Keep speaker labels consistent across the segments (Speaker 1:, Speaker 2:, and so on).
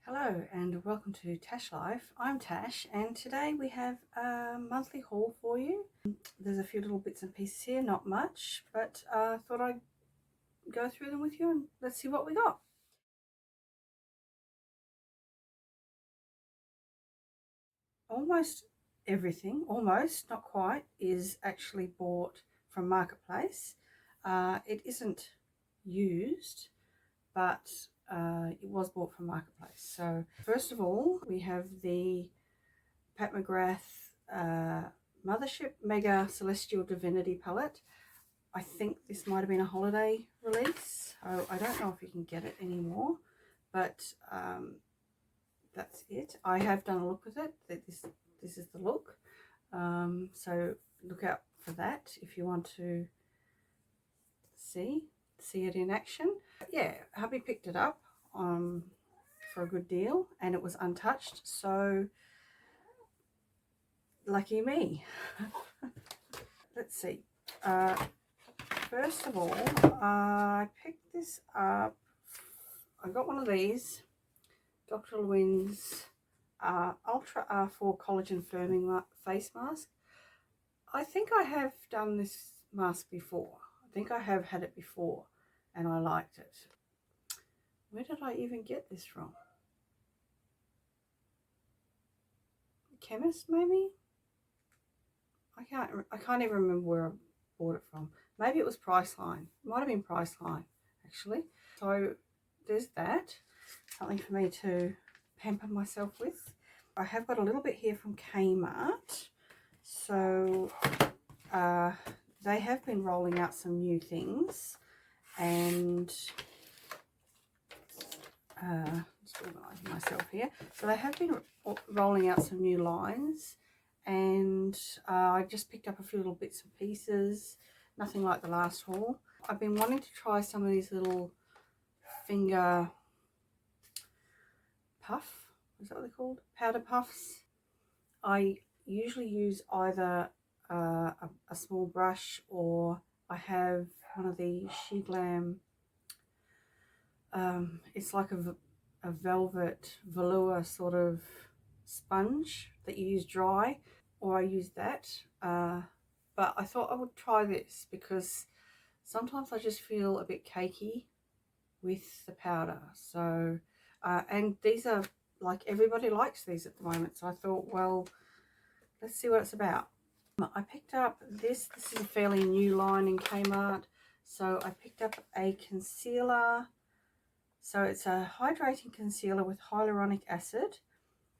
Speaker 1: Hello and welcome to Tash Life. I'm Tash and today we have a monthly haul for you. There's a few little bits and pieces here, not much, but I thought I'd go through them with you and let's see what we got. Almost everything, almost, not quite, is actually bought from Marketplace. It isn't used, but it was bought from Marketplace. So first of all, we have the Pat McGrath Mothership Mega Celestial Divinity palette. I think this might have been a holiday release. I don't know if you can get it anymore, but that's it. I have done a look with it. This is the look. So look out for that if you want to see it in action. Yeah, hubby picked it up for a good deal and it was untouched, so lucky me. Let's see. First of all, I picked this up. I got one of these Dr. Lewin's Ultra R4 Collagen Firming Face Mask. I think I have done this mask before. I think I have had it before and I liked it. Where did I even get this from? Chemist, maybe? I can't even remember where I bought it from. Maybe it was Priceline. It might have been Priceline, actually. So there's that. Something for me to pamper myself with. I have got a little bit here from Kmart. So they have been rolling out some new things. And just organising myself here. So they have been rolling out some new lines. And I just picked up a few little bits and pieces, nothing like the last haul. I've been wanting to try some of these little finger puff, is that what they're called? Powder puffs. I usually use either a small brush or I have one of the She Glam, it's like a velvet velour sort of sponge that you use dry, or I use that, but I thought I would try this because sometimes I just feel a bit cakey with the powder. So and these are, like, everybody likes these at the moment, so I thought, well, let's see what it's about. I picked up this is a fairly new line in Kmart. So I picked up a concealer. So it's a hydrating concealer with hyaluronic acid.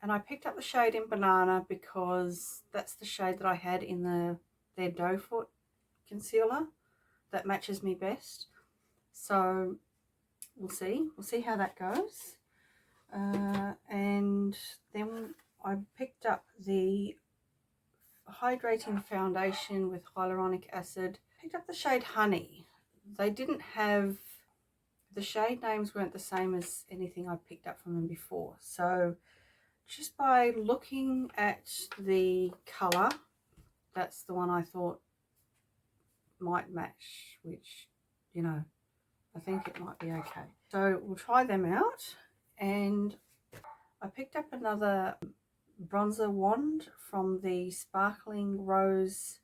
Speaker 1: And I picked up the shade in Banana because that's the shade that I had in their Doe Foot concealer that matches me best. So we'll see how that goes. And then I picked up the hydrating foundation with hyaluronic acid. Picked up the shade Honey. They didn't have, the shade names weren't the same as anything I picked up from them before. So just by looking at the colour, that's the one I thought might match, which, you know, I think it might be okay. So we'll try them out. And I picked up another bronzer wand from the Sparkling Rose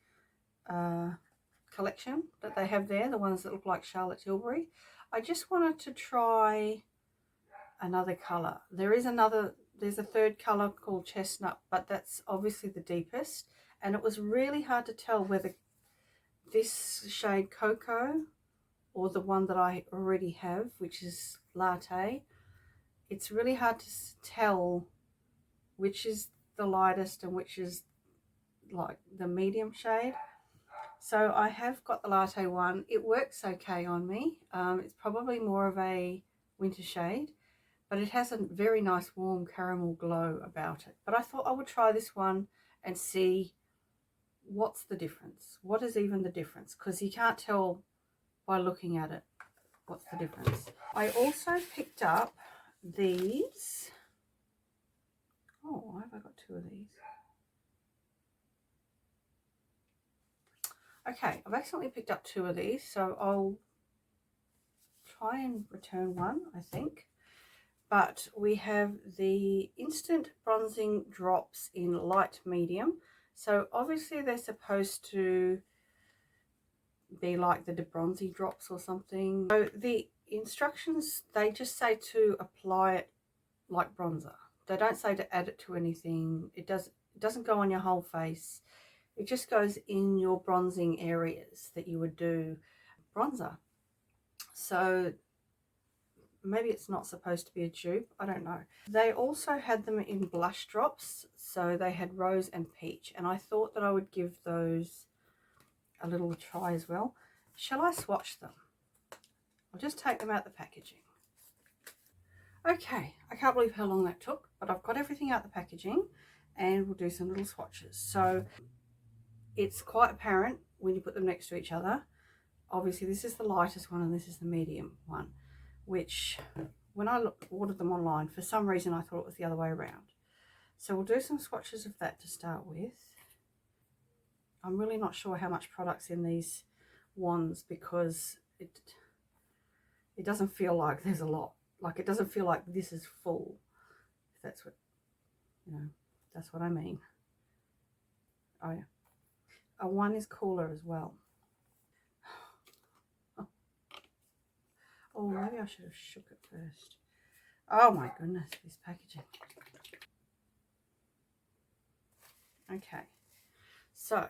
Speaker 1: collection that they have there, the ones that look like Charlotte Tilbury. I just wanted to try another colour. There's a third colour called Chestnut, but that's obviously the deepest, and it was really hard to tell whether this shade Cocoa or the one that I already have, which is Latte. It's really hard to tell which is the lightest and which is like the medium shade. So I have got the Latte one. It works okay on me. It's probably more of a winter shade, but it has a very nice warm caramel glow about it. But I thought I would try this one and see what's the difference. What is even the difference? Because you can't tell by looking at it what's the difference. I also picked up these. Oh, why have I got two of these? Okay, I've accidentally picked up two of these, so I'll try and return one, I think. But we have the instant bronzing drops in light medium. So obviously they're supposed to be like the debronzy drops or something. So the instructions, they just say to apply it like bronzer. They don't say to add it to anything. It doesn't go on your whole face. It just goes in your bronzing areas that you would do bronzer. So maybe it's not supposed to be a dupe, I don't know. They also had them in blush drops, so they had rose and peach, and I thought that I would give those a little try as well. Shall I swatch them? I'll just take them out the packaging. Okay, I can't believe how long that took, but I've got everything out the packaging and we'll do some little swatches. So it's quite apparent when you put them next to each other. Obviously this is the lightest one and this is the medium one, which when I ordered them online, for some reason I thought it was the other way around. So we'll do some swatches of that to start with. I'm really not sure how much product's in these wands because it doesn't feel like there's a lot. Like it doesn't feel like this is full. If that's what, you know, that's what I mean. Oh yeah. One is cooler as well. Oh, maybe I should have shook it first. Oh my goodness, this packaging. Okay, so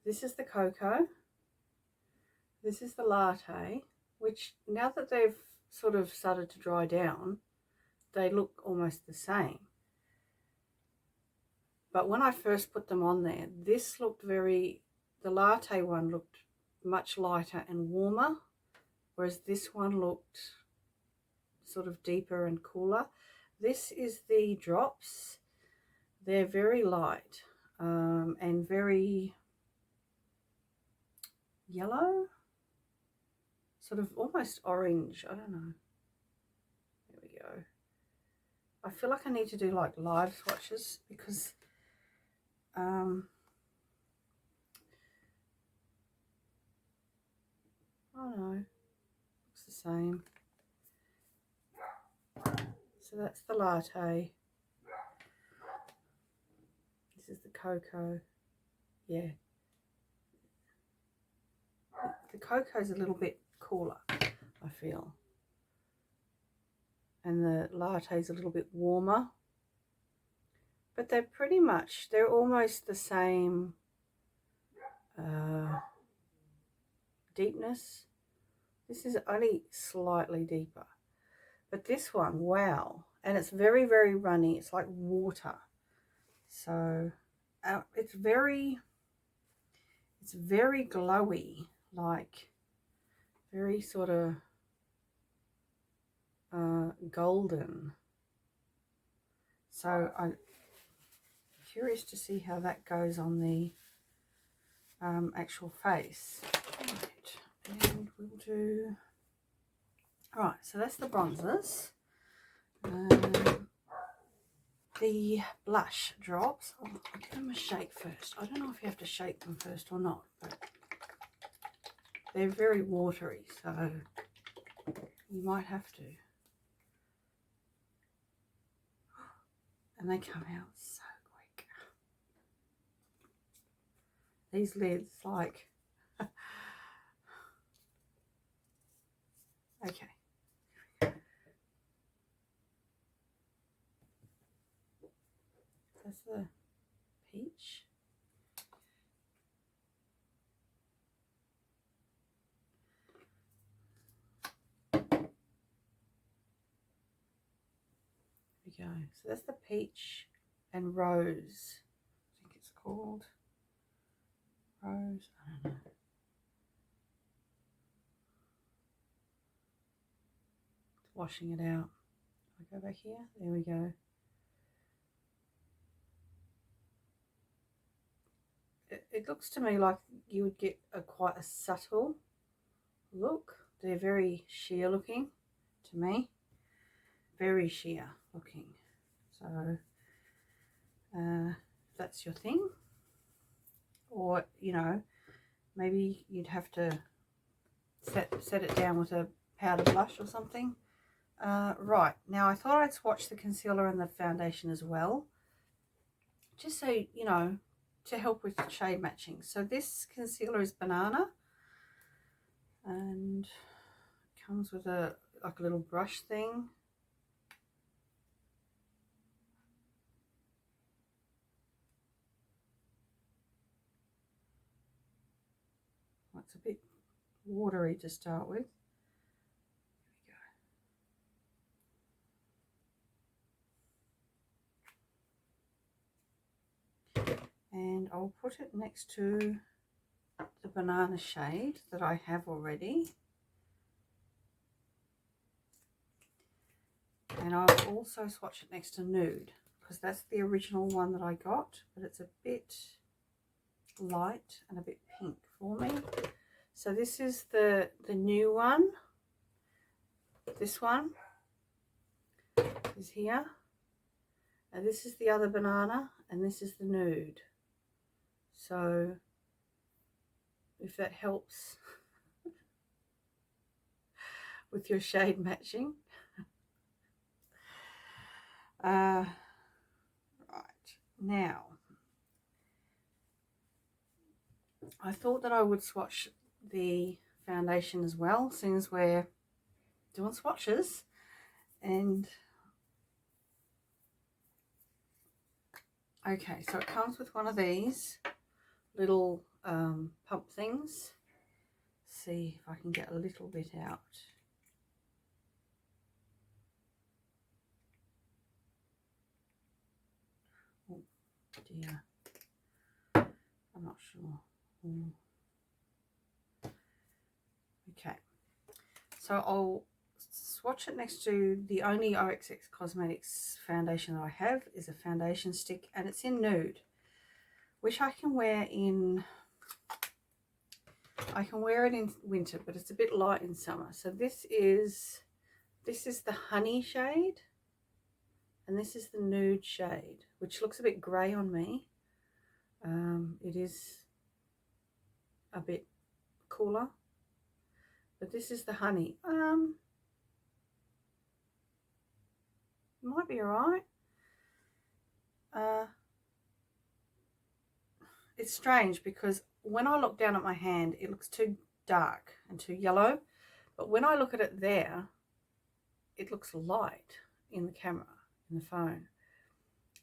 Speaker 1: this is the cocoa. This is the latte, which now that they've sort of started to dry down, they look almost the same. But when I first put them on there, this looked the latte one looked much lighter and warmer, whereas this one looked sort of deeper and cooler. This is the drops. They're very light and very yellow, sort of almost orange. I don't know. There we go. I feel like I need to do like live swatches because I don't know, looks the same. So that's the latte. This is the cocoa. Yeah. The cocoa's a little bit cooler, I feel. And the latte's a little bit warmer. But they're almost the same deepness. This is only slightly deeper. But this one, wow. And it's very, very runny. It's like water. So it's very glowy, like very sort of golden. So I'm curious to see how that goes on the actual face. Right, and we'll do. All right, so that's the bronzers. The blush drops. I'll give them a shake first. I don't know if you have to shake them first or not, but they're very watery, so you might have to. And they come out so quick. These lids, like, okay. That's the peach. There we go. So that's the peach and rose. I think it's called rose. I don't know. It's washing it out. I'll go back here. There we go. It looks to me like you would get quite a subtle look. They're very sheer looking to me. Very sheer looking. So if that's your thing, or you know, maybe you'd have to set it down with a powder blush or something. Right, now I thought I'd swatch the concealer and the foundation as well, just so you know, to help with shade matching. So this concealer is Banana, and it comes with a like a little brush thing. It's a bit watery to start with. And I'll put it next to the Banana shade that I have already, and I'll also swatch it next to Nude, because that's the original one that I got, but it's a bit light and a bit pink for me. So this is the new one. This one is here, and this is the other Banana, and this is the Nude. So if that helps with your shade matching. Right, now I thought that I would swatch the foundation as well, seeing as we're doing swatches. And okay, so it comes with one of these little pump things. See if I can get a little bit out. Oh dear, I'm not sure. Okay, so I'll swatch it next to the only OXX Cosmetics foundation that I have is a foundation stick, and it's in Nude, which I can wear in, I can wear it in winter, but it's a bit light in summer. So this is the Honey shade, and this is the Nude shade, which looks a bit grey on me. It is a bit cooler, but this is the Honey. Might be alright. It's strange because when I look down at my hand, it looks too dark and too yellow, but when I look at it there, it looks light in the camera, in the phone.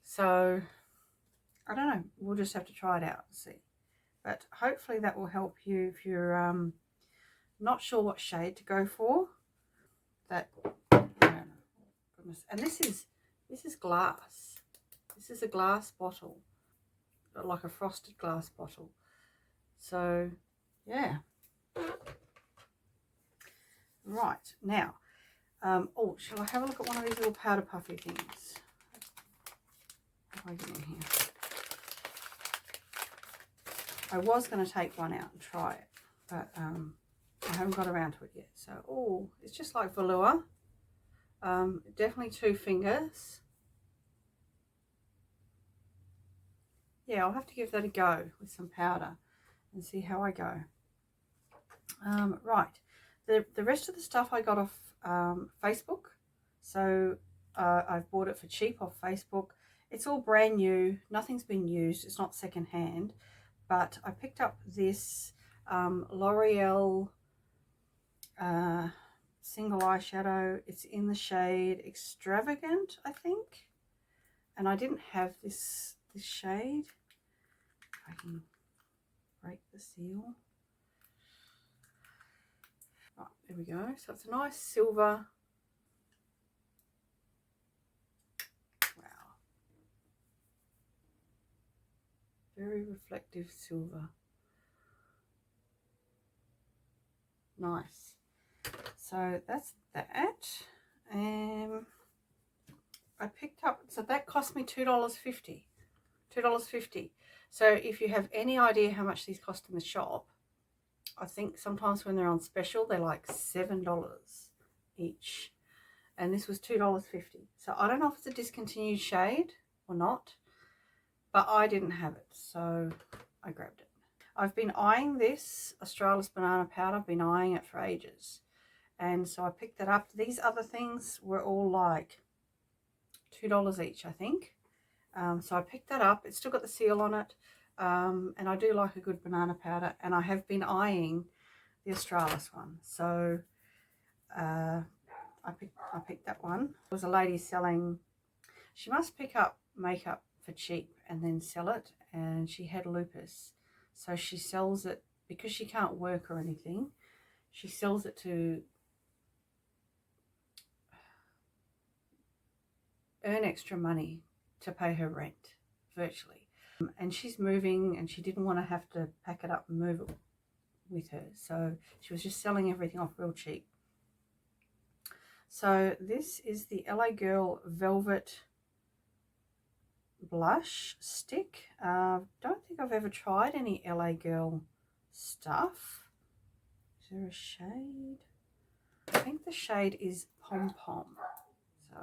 Speaker 1: So I don't know, we'll just have to try it out and see. But hopefully that will help you if you're not sure what shade to go for. That, goodness. And this is glass. This is a glass bottle, like a frosted glass bottle. So yeah. Right, now oh, shall I have a look at one of these little powder puffy things? What have I got in here? I was going to take one out and try it, but I haven't got around to it yet. So, oh, it's just like velour. Definitely 2 fingers. Yeah, I'll have to give that a go with some powder and see how I go. Right, the rest of the stuff I got off Facebook. So I've bought it for cheap off Facebook. It's all brand new, nothing's been used, it's not secondhand. But I picked up this L'Oreal single eyeshadow. It's in the shade Extravagant, I think. And I didn't have this shade. If I can break the seal. Right, there we go. So it's a nice silver. Wow. Very reflective silver. Nice. So that's that. I picked up, so that cost me $2.50. $2.50. So if you have any idea how much these cost in the shop, I think sometimes when they're on special, they're like $7 each. And this was $2.50. So I don't know if it's a discontinued shade or not, but I didn't have it, so I grabbed it. I've been eyeing this Australis Banana powder. I've been eyeing it for ages. And so I picked that up. These other things were all like $2 each, I think. So I picked that up. It's still got the seal on it. And I do like a good banana powder. And I have been eyeing the Australis one. So I picked that one. There was a lady selling, she must pick up makeup for cheap and then sell it. And she had lupus. So she sells it because she can't work or anything. She sells it to earn extra money to pay her rent, virtually. And she's moving and she didn't want to have to pack it up and move it with her. So she was just selling everything off real cheap. So this is the LA Girl Velvet Blush Stick. Don't think I've ever tried any LA Girl stuff. Is there a shade? I think the shade is Pom Pom. So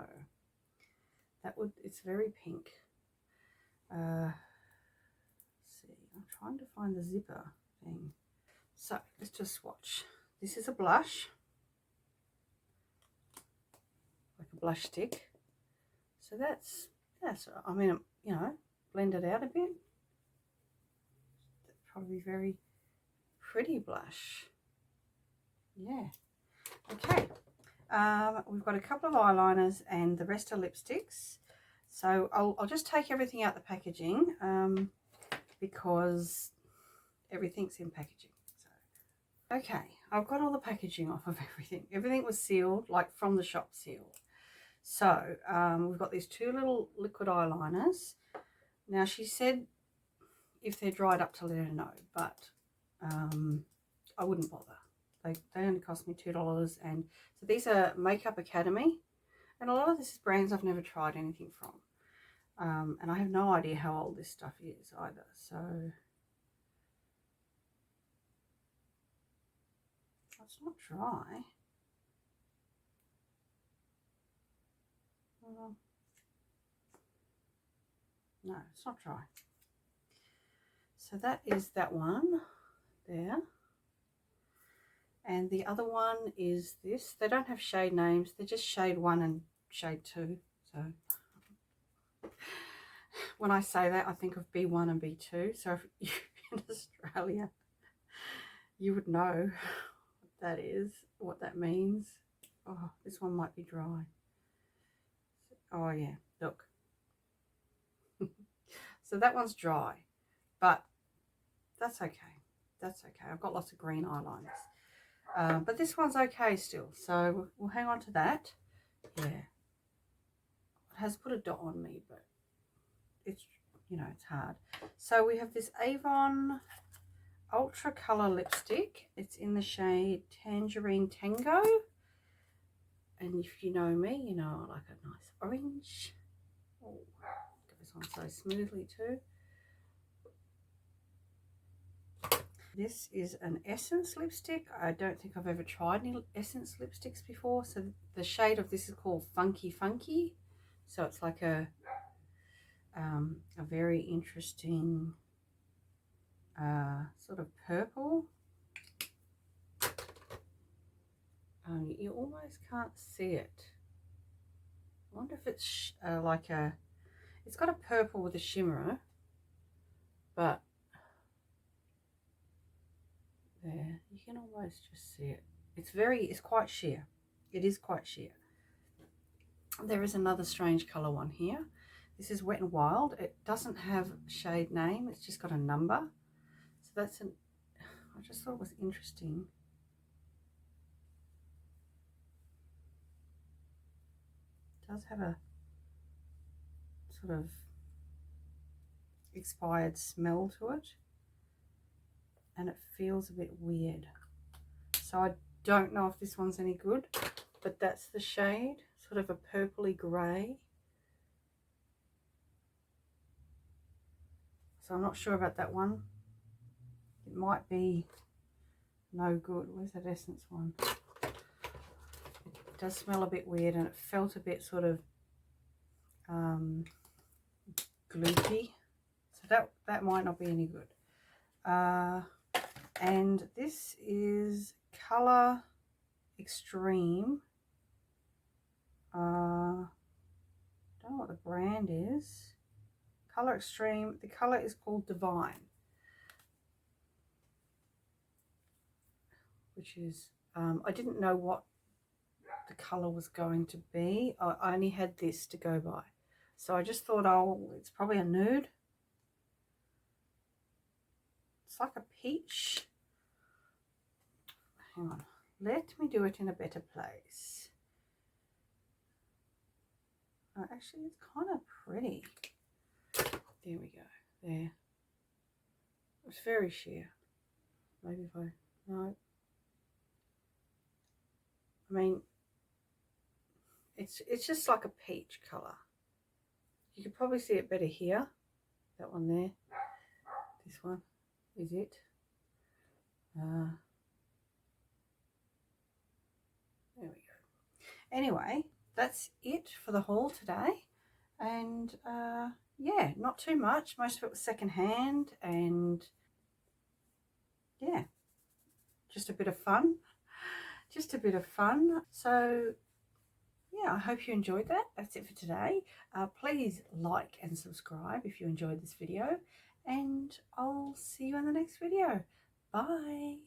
Speaker 1: that would, it's very pink. Let's see, I'm trying to find the zipper thing. So let's just swatch. This is a blush, like a blush stick. So that's I mean, you know, blend it out a bit. That's probably very pretty blush. Yeah. Okay. We've got a couple of eyeliners and the rest are lipsticks. So I'll just take everything out the packaging because everything's in packaging. So, okay, I've got all the packaging off of everything. Everything was sealed, like from the shop sealed. So we've got these two little liquid eyeliners. Now she said if they're dried up to let her know, but I wouldn't bother. They only cost me $2, and so these are Makeup Academy, and a lot of this is brands I've never tried anything from, and I have no idea how old this stuff is either. So it's not dry. No, it's not dry. So that is that one there. And the other one is this. They don't have shade names. They're just shade 1 and shade 2. So when I say that, I think of B1 and B2. So if you're in Australia, you would know what that is, what that means. Oh, this one might be dry. Oh, yeah, look. So that one's dry, but that's okay. That's okay. I've got lots of green eyeliners. But this one's okay still, so we'll hang on to that. Yeah, it has put a dot on me, but it's, you know, it's hard. So we have this Avon Ultra Color Lipstick. It's in the shade Tangerine Tango, and if you know me, you know I like a nice orange. Oh, get this on so smoothly too. This is an Essence lipstick. I don't think I've ever tried any Essence lipsticks before. So the shade of this is called Funky Funky. So it's like a very interesting sort of purple. You almost can't see it. I wonder if it's like a, it's got a purple with a shimmer, but there, you can almost just see it. It's quite sheer. It is quite sheer. There is another strange colour one here. This is Wet n Wild. It doesn't have shade name. It's just got a number. So that's an, I just thought it was interesting. It does have a sort of expired smell to it. And it feels a bit weird. So I don't know if this one's any good, but that's the shade, sort of a purpley grey. So I'm not sure about that one. It might be no good. Where's that Essence one? It does smell a bit weird, and it felt a bit sort of gloopy. So that might not be any good. And this is Colour Extreme. Don't know what the brand is. Color Extreme. The color is called Divine, which is, I didn't know what the color was going to be. I only had this to go by. So I just thought, oh, it's probably a nude. It's like a peach. Hang on. Let me do it in a better place. Oh, actually, it's kind of pretty. There we go. There. It's very sheer. Maybe if I... No. I mean, it's just like a peach colour. You could probably see it better here. That one there. This one is it. There we go. Anyway, that's it for the haul today. And yeah, not too much. Most of it was secondhand, and yeah, just a bit of fun. Just a bit of fun. So yeah, I hope you enjoyed that. That's it for today. Please like and subscribe if you enjoyed this video, and I'll see you in the next video. Bye.